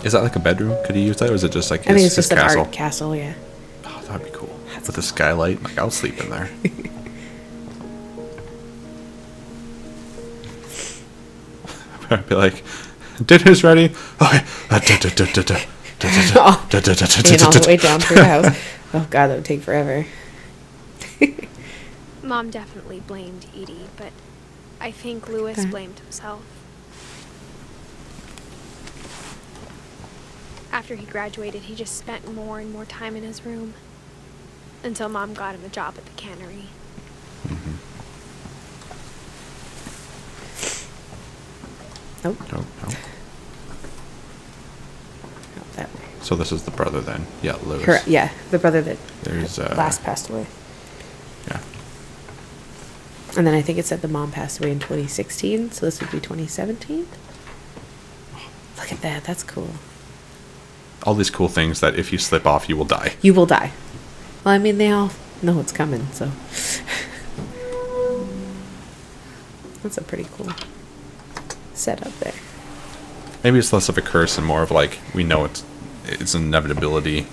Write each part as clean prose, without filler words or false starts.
Is that like a bedroom? Could he use that, or is it just like I think it's his just an castle? art castle, yeah. Oh, that'd be cool. With a skylight, like I'll sleep in there. I'd be like, dinner's ready. Okay. And all the way down through the house. Oh god, that would take forever. Mom definitely blamed Edie, but I think Louis blamed himself. After he graduated, he just spent more and more time in his room. Until Mom got him a job at the cannery. Nope. No. Not that way. So this is the brother then? Yeah, Louis. Yeah, the brother that There's last passed away. Yeah. And then I think it said the mom passed away in 2016, so this would be 2017. Look at that, that's cool. All these cool things that if you slip off, you will die. You will die. Well, I mean, they all know it's coming, so. That's a pretty cool setup there. Maybe it's less of a curse and more of like, we know it's an inevitability.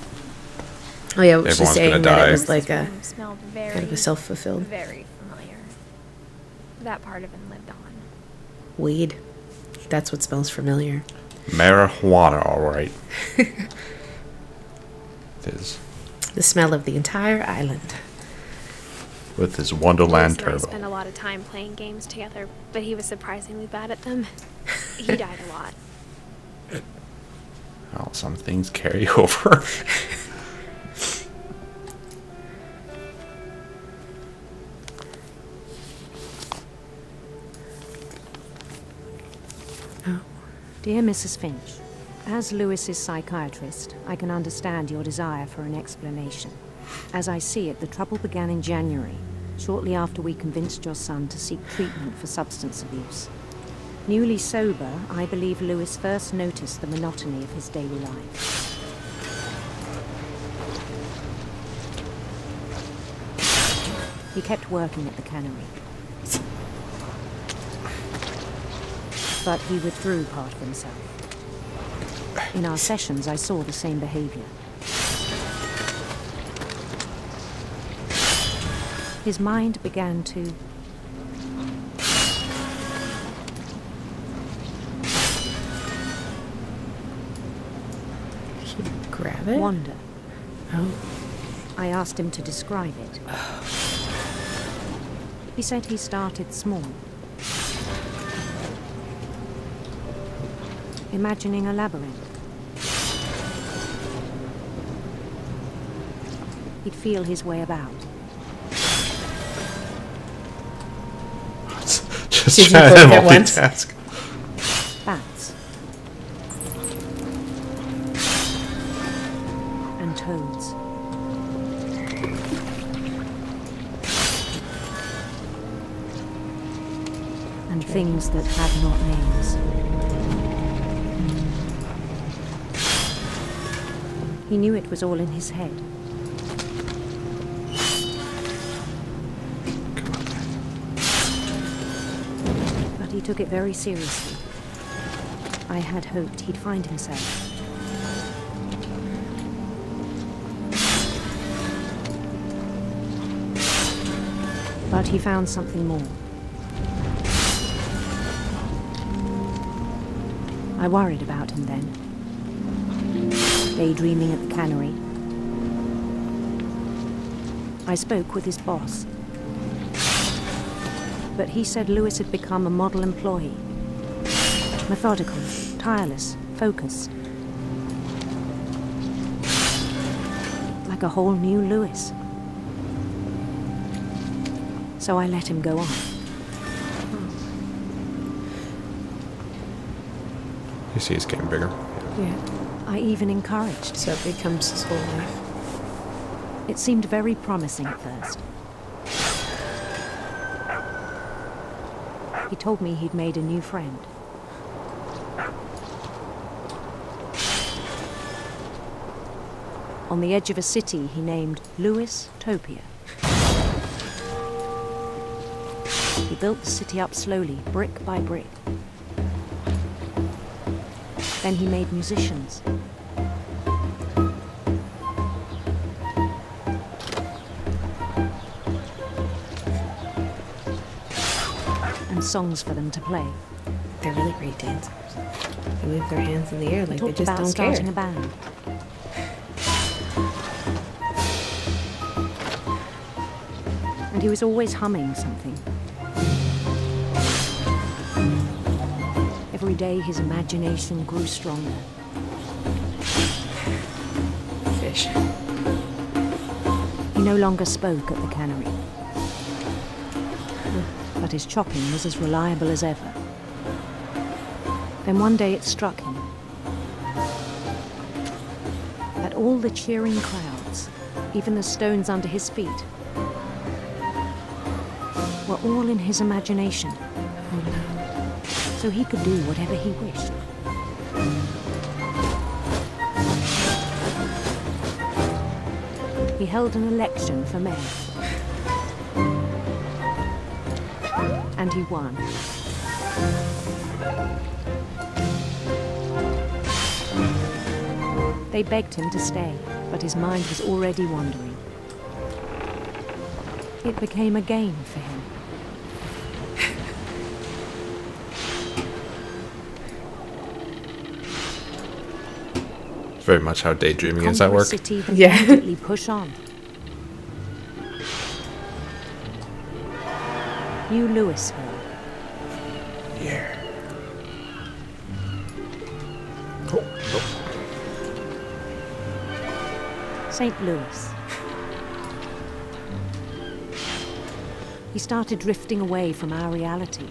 Oh yeah, what she's Everyone's saying gonna that die. it was like a Smelled kind of a self-fulfilled very familiar. That part of him lived on. weed. That's what smells familiar. Marijuana, all right. It is. The smell of the entire island. With his Wonderland Louis and I turbo. spent a lot of time playing games together, but he was surprisingly bad at them. He died a lot. Well, some things carry over. Oh. Dear Mrs. Finch, as Lewis's psychiatrist, I can understand your desire for an explanation. As I see it, the trouble began in January, shortly after we convinced your son to seek treatment for substance abuse. Newly sober, I believe Louis first noticed the monotony of his daily life. He kept working at the cannery. But he withdrew part of himself. In our sessions, I saw the same behavior. His mind began to Grab it? wander. Oh. I asked him to describe it. He said he started small. Imagining a labyrinth. He'd feel his way about. Just Did you trying both to at once? multitask. Bats. And toads. And things that have not names. He knew it was all in his head. But he took it very seriously. I had hoped he'd find himself. But he found something more. I worried about him then. Daydreaming at the cannery. I spoke with his boss. But he said Louis had become a model employee. Methodical, tireless, focused. Like a whole new Louis. So I let him go on. You see, it's getting bigger. Yeah. I even encouraged. So it becomes his whole life. It seemed very promising at first. He told me he'd made a new friend. On the edge of a city he named Louis Topia. He built the city up slowly, brick by brick. Then he made musicians. And songs for them to play. They're really great dancers. They move their hands in the air like they Talked just about don't starting care. a band. And he was always humming something. Every day his imagination grew stronger. Fish. He no longer spoke at the cannery. But his chopping was as reliable as ever. Then one day it struck him that all the cheering crowds, even the stones under his feet, were all in his imagination. So he could do whatever he wished. He held an election for mayor. And he won. They begged him to stay, but his mind was already wandering. It became a game for him. Very much how daydreaming is at work. City Yeah. immediately push on. New Louisville. Yeah. St. Louis. He started drifting away from our reality.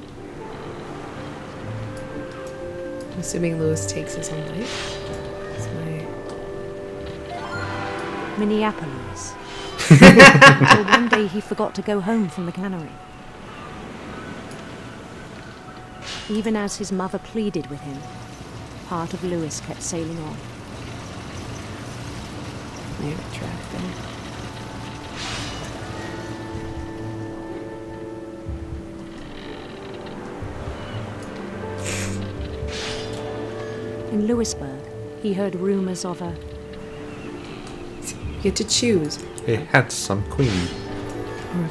I'm assuming Lewis takes his own life. That's my... Minneapolis. Until one day he forgot to go home from the cannery. Even as his mother pleaded with him, part of Lewis kept sailing on. Maybe a track there. In Louisburg, he heard rumors of a You get to choose. A handsome queen.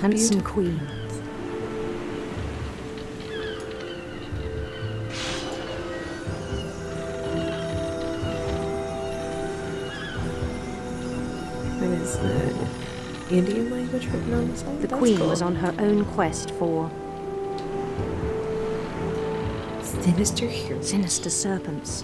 handsome queen. That is the Indian language written on the side. The That's queen cool. was on her own quest for Sinister hero. sinister serpents.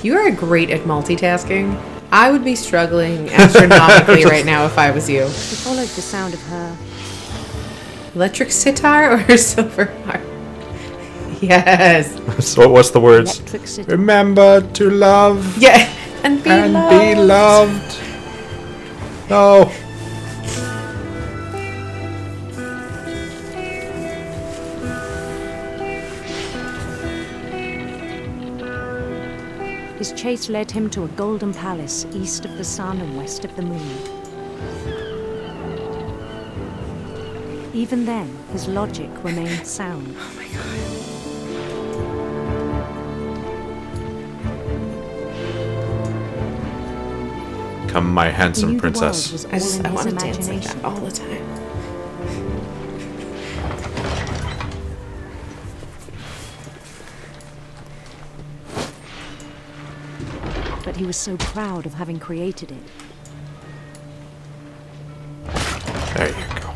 You are great at multitasking. I would be struggling astronomically right now if I was you. He followed the sound of her Electric sitar or silver harp? Yes. So what's the words? electric sitar. Remember to love Yeah. And be and loved. be loved. No. His chase led him to a golden palace east of the sun and west of the moon. Even then, his logic remained sound. Oh my god. Come, my He handsome knew the world princess. was all I in want his to dance like imagination. that all the time. But he was so proud of having created it. There you go.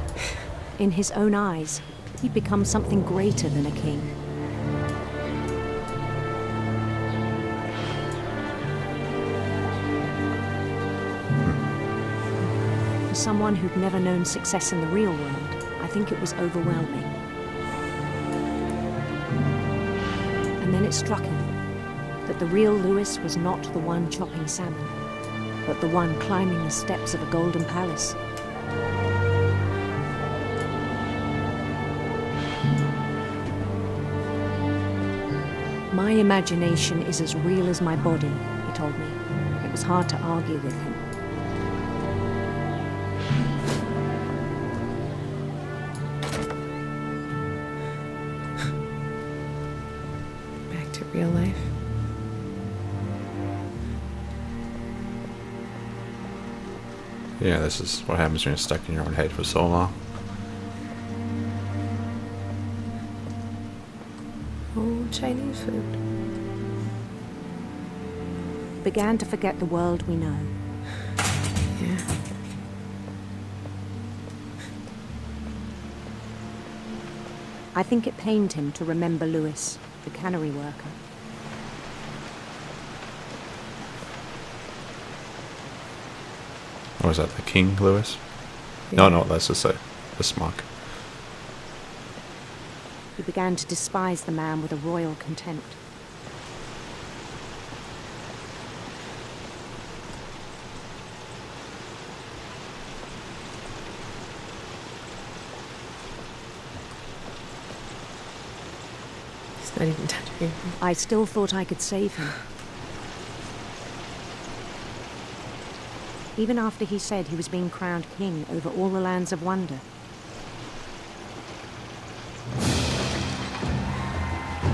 In his own eyes, he'd become something greater than a king. For someone who'd never known success in the real world, I think it was overwhelming. And then it struck him that the real Lewis was not the one chopping salmon, but the one climbing the steps of a golden palace. My imagination is as real as my body, he told me. It was hard to argue with him. real life. Yeah, this is what happens when you're stuck in your own head for so long. Oh, Chinese food. Began to forget the world we know. Yeah. I think it pained him to remember Lewis, the cannery worker. Or was that the King Lewis? Yeah. No, that's just the smock. He began to despise the man with a royal contempt. He's not even touching him. I still thought I could save him. Even after he said he was being crowned king over all the lands of wonder.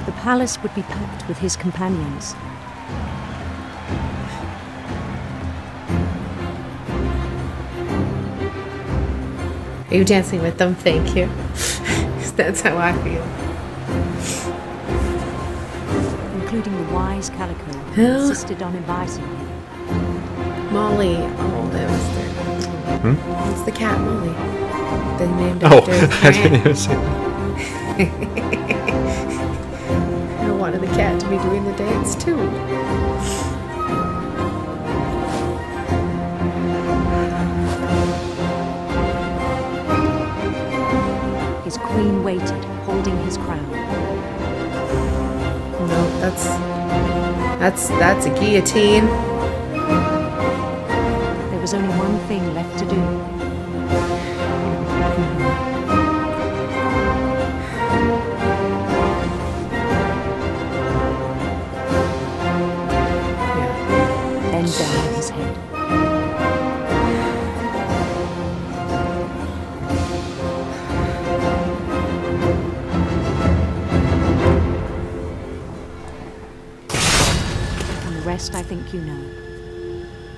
The palace would be packed with his companions. Are you dancing with them? Thank you. That's how I feel. Including the wise Calico, who Huh? insisted on inviting him. Molly. Oh, that was their. It's the cat Molly. They named Oh, after his I didn't brand. even see that. I wanted the cat to be doing the dance too. His queen waited, holding his crown. No, that's a guillotine. There was only one thing left to do. Bend down his head. And the rest I think you know.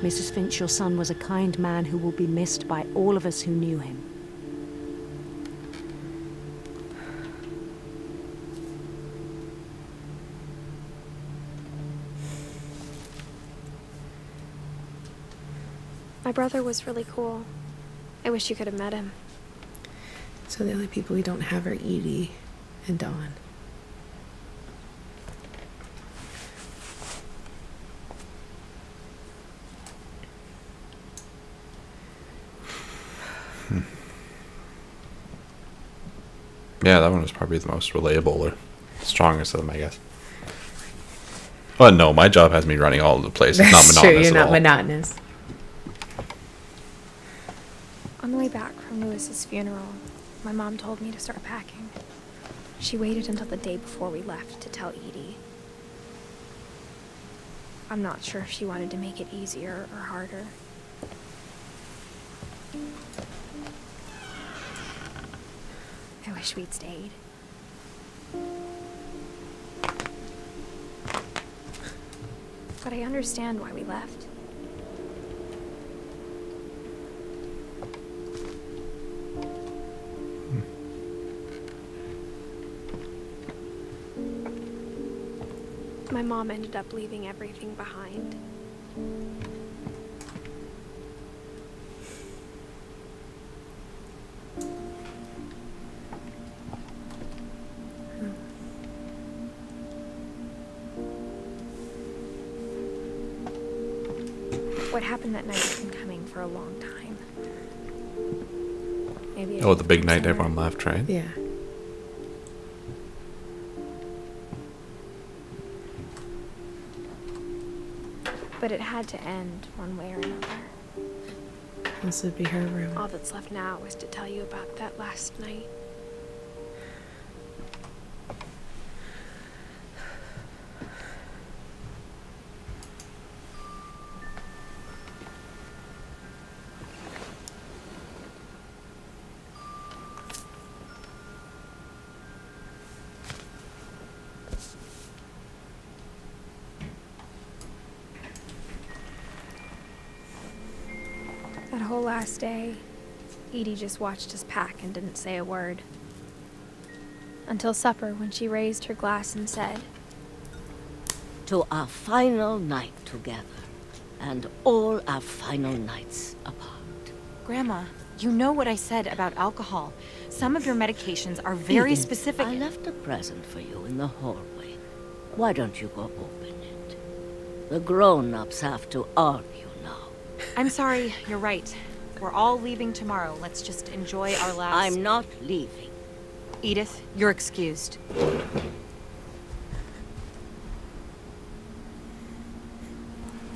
Mrs. Finch, your son was a kind man who will be missed by all of us who knew him. My brother was really cool. I wish you could have met him. So the only people we don't have are Edie and Dawn. Yeah, that one was probably the most relatable or strongest of them, I guess. Oh no, my job has me running all over the place. It's not That's monotonous true, you're at not all. monotonous. On the way back from Lewis's funeral, my mom told me to start packing. She waited until the day before we left to tell Edie. I'm not sure if she wanted to make it easier or harder. I wish we'd stayed. But I understand why we left. My mom ended up leaving everything behind. What happened that night has been coming for a long time. Maybe Oh, the big night sooner. everyone left, right? Yeah. But it had to end one way or another. This would be her room. All that's left now is to tell you about that last night. last day, Edie just watched us pack and didn't say a word. Until supper, when she raised her glass and said, "To our final night together, and all our final nights apart." Grandma, you know what I said about alcohol. Some of your medications are very Edith, specific. I left a present for you in the hallway. Why don't you go open it? The grown-ups have to argue now. I'm sorry, you're right. We're all leaving tomorrow. Let's just enjoy our last... I'm not leaving. Edith, you're excused.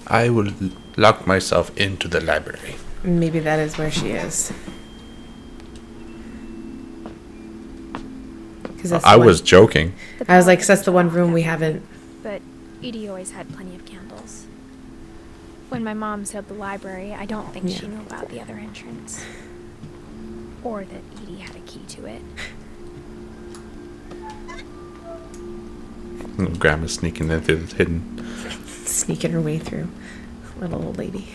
I will lock myself into the library. Maybe that is where she is. 'Cause that's I the one- was joking. I was like, 'cause that's the one room we haven't. but Edie always had plenty of candles. When my mom said the library, I don't think she Yeah. knew about the other entrance. Or that Edie had a key to it. Grandma's sneaking in through the hidden. Sneaking her way through. Little old lady.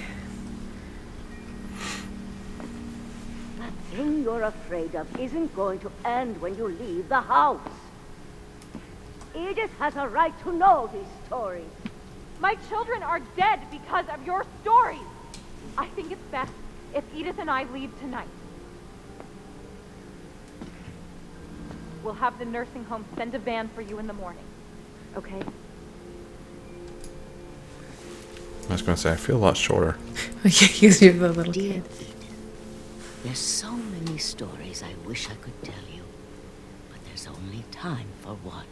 That thing you're afraid of isn't going to end when you leave the house. Edith has a right to know these stories. My children are dead because of your stories. I think it's best if Edith and I leave tonight. We'll have the nursing home send a van for you in the morning. Okay? I was going to say, I feel a lot shorter. Because you're the little Dear kid. Edith, there's so many stories I wish I could tell you, but there's only time for one.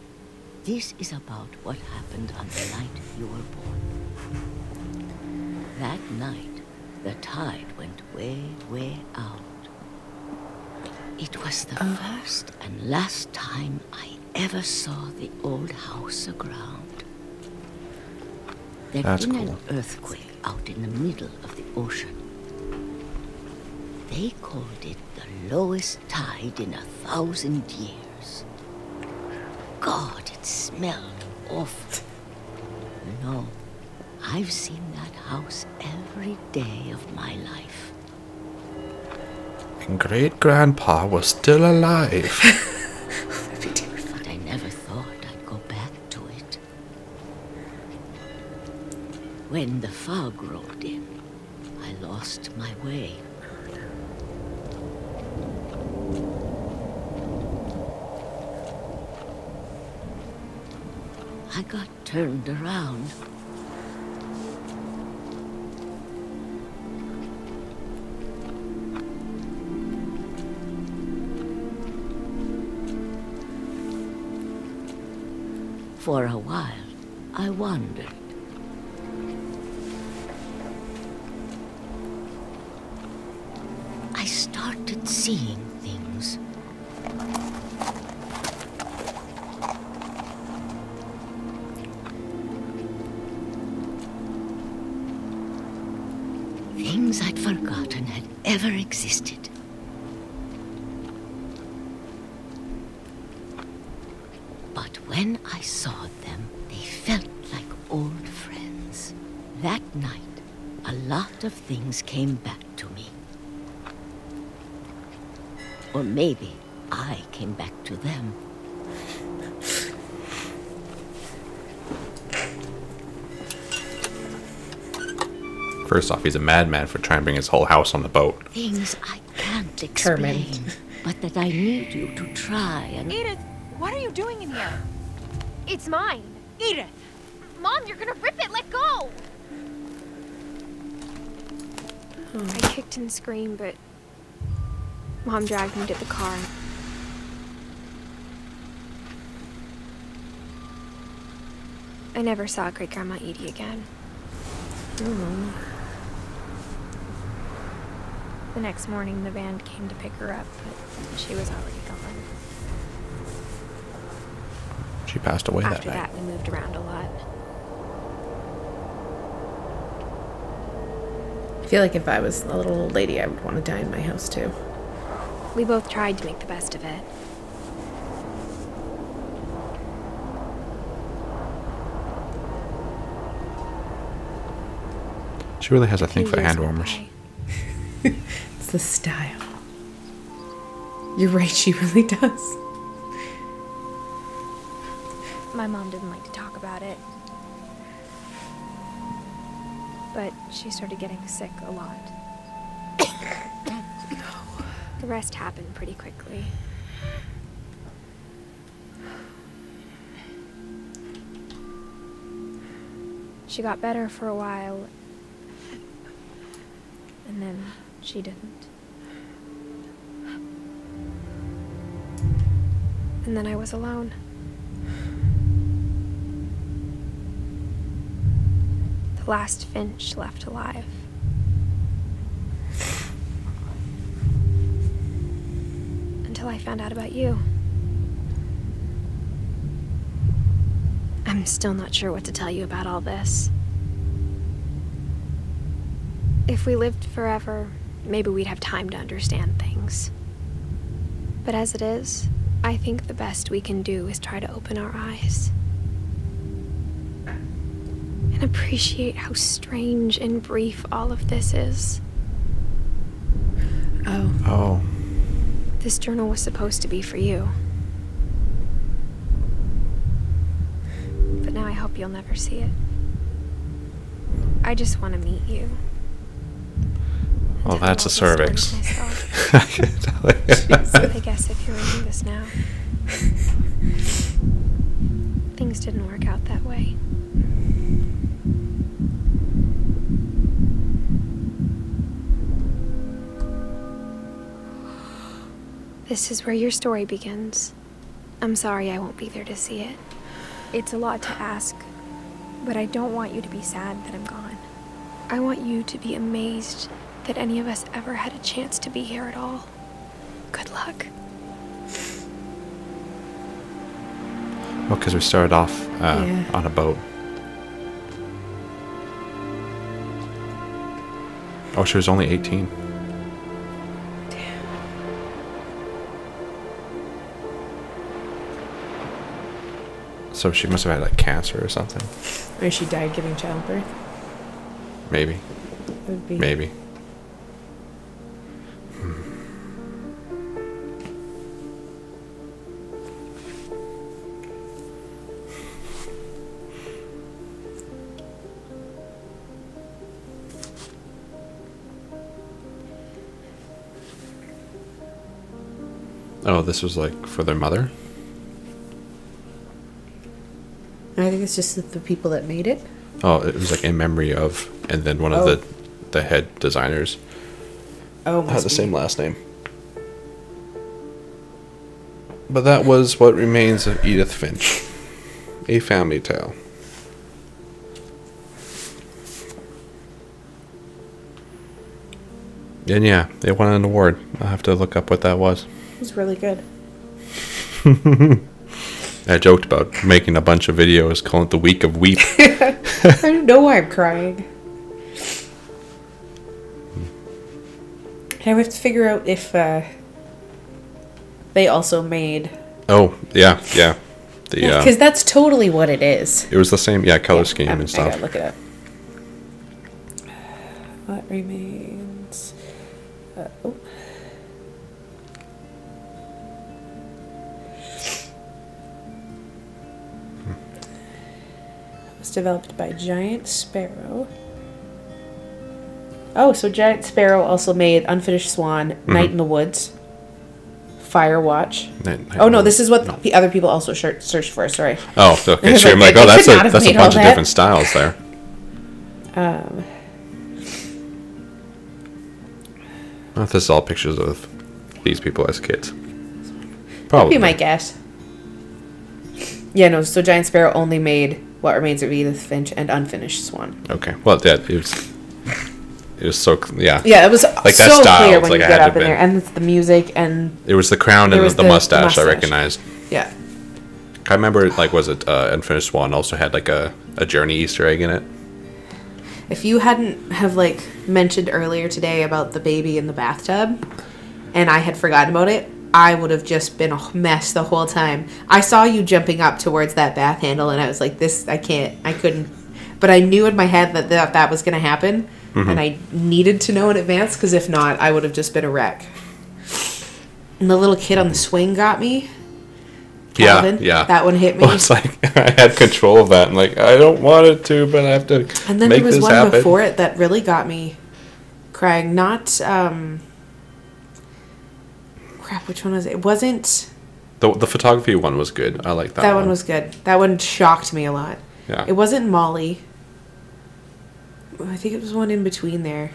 This is about what happened on the night you were born. That night, the tide went way, way out. It was the first and last time I ever saw the old house aground. There'd That's been cool. an earthquake out in the middle of the ocean. They called it the lowest tide in 1,000 years. God, it smelled awful. No, I've seen that house every day of my life. And great-grandpa was still alive. But I never thought I'd go back to it. When the fog rolled in, I lost my way. I got turned around. For a while, I wandered. I started seeing things. Things I'd forgotten had ever existed. But when I saw them, they felt like old friends. That night, a lot of things came back to me. Or maybe I came back to them. First off, he's a madman for trying to bring his whole house on the boat. Things I can't explain, Determined. but that I need you to try and... Edith, what are you doing in here? It's mine. Edith! Mom, you're gonna rip it. Let go. I kicked and screamed, but Mom dragged me to the car. I never saw Great-Grandma Edie again. The next morning, the van came to pick her up, but she was already gone. She passed away that After night. that, we moved around a lot. I feel like if I was a little old lady, I would want to die in my house too. We both tried to make the best of it. She really has a thing Few for years hand went warmers. by. It's the style. You're right, she really does. My mom didn't like to talk about it. But she started getting sick a lot. The rest happened pretty quickly. She got better for a while, and then she didn't. And then I was alone. The last Finch left alive. Until I found out about you. I'm still not sure what to tell you about all this. If we lived forever, maybe we'd have time to understand things. But as it is, I think the best we can do is try to open our eyes. And appreciate how strange and brief all of this is. Oh. This journal was supposed to be for you. But now I hope you'll never see it. I just want to meet you. Well, that's a cervix. I guess if you're reading this now, things didn't work out that way. This is where your story begins. I'm sorry I won't be there to see it. It's a lot to ask, but I don't want you to be sad that I'm gone. I want you to be amazed that any of us ever had a chance to be here at all. Good luck. Well, because we started off on a boat. Oh, she was only 18. So she must have had like cancer or something. Or she died giving childbirth. Maybe. Would be. Maybe. Oh, this was like for their mother? I think it's just the people that made it. Oh, it was like in memory of, and then one of the head designers had the same last name. But that was What Remains of Edith Finch, a family tale. And yeah, it won an award. I'll have to look up what that was. It was really good. I joked about making a bunch of videos calling it the Week of Weep. I don't know why I'm crying. I have to figure out if they also made... Oh, yeah. Because that's totally what it is. It was the same, color scheme and stuff. I gotta look it up. What remains... oh. It was developed by Giant Sparrow. Oh, so Giant Sparrow also made Unfinished Swan, Night in the Woods, Firewatch. No, this is what the other people also searched for. Sorry. Oh, okay. So I'm like, oh, that's a bunch of different styles there. Well, this is all pictures of these people as kids. Probably. That'd be my guess. Yeah, no. So Giant Sparrow only made What Remains of Edith Finch and Unfinished Swan. Okay. Well, yeah, it was so Yeah, it was like so that style. clear when like you get up in there, and it's the music and it was the crown and the mustache I recognized. Yeah. I remember, like, was it Unfinished Swan also had like a Journey Easter egg in it? If you hadn't have like mentioned earlier today about the baby in the bathtub, and I had forgotten about it, I would have just been a mess the whole time. I saw you jumping up towards that bath handle, and I was like, I couldn't. But I knew in my head that was going to happen. and I needed to know in advance, because if not, I would have just been a wreck. And the little kid on the swing got me. Calvin, yeah. That one hit me. Well, it's like I had control of that. I'm like, I don't want it to, but I have to. And then make there was this one happen. before it that really got me crying. Not crap. Which one was it? It wasn't. The photography one was good. I like that. That one was good. That one shocked me a lot. Yeah. It wasn't Molly. I think it was one in between there.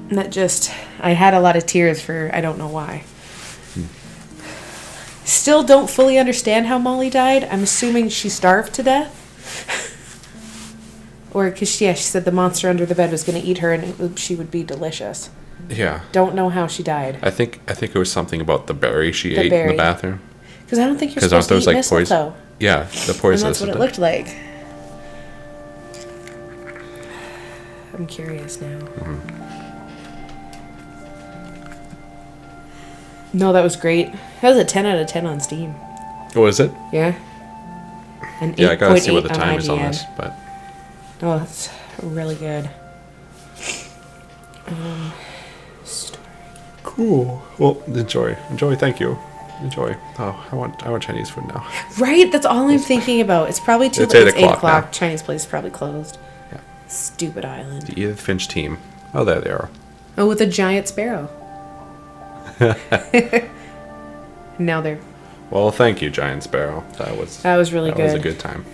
And that just, I had a lot of tears for, I don't know why. Still don't fully understand how Molly died. I'm assuming she starved to death. Or, because she said the monster under the bed was going to eat her and she would be delicious. Yeah. Don't know how she died. I think it was something about the berry she ate in the bathroom. Because I don't think you're supposed to eat mistletoe. Poison. Yeah, the poison. And that's what it looked like. I'm curious now. No, that was great. That was a 10 out of 10 on Steam. Oh, is it? Yeah. And Yeah, I gotta see what the 8.8 time is on IGN. this, but. Oh, that's really good. Story. Cool. Well, enjoy. Thank you. Enjoy. Oh, I want Chinese food now. Right, that's all I'm thinking about. It's probably too It's late. 8 It's 8 o'clock. now. Chinese place is probably closed. Yeah. Stupid island. The Edith Finch team. Oh, there they are. Oh, with a giant sparrow. Now they're. Well, thank you, Giant Sparrow. That was That was really That was a good. good time.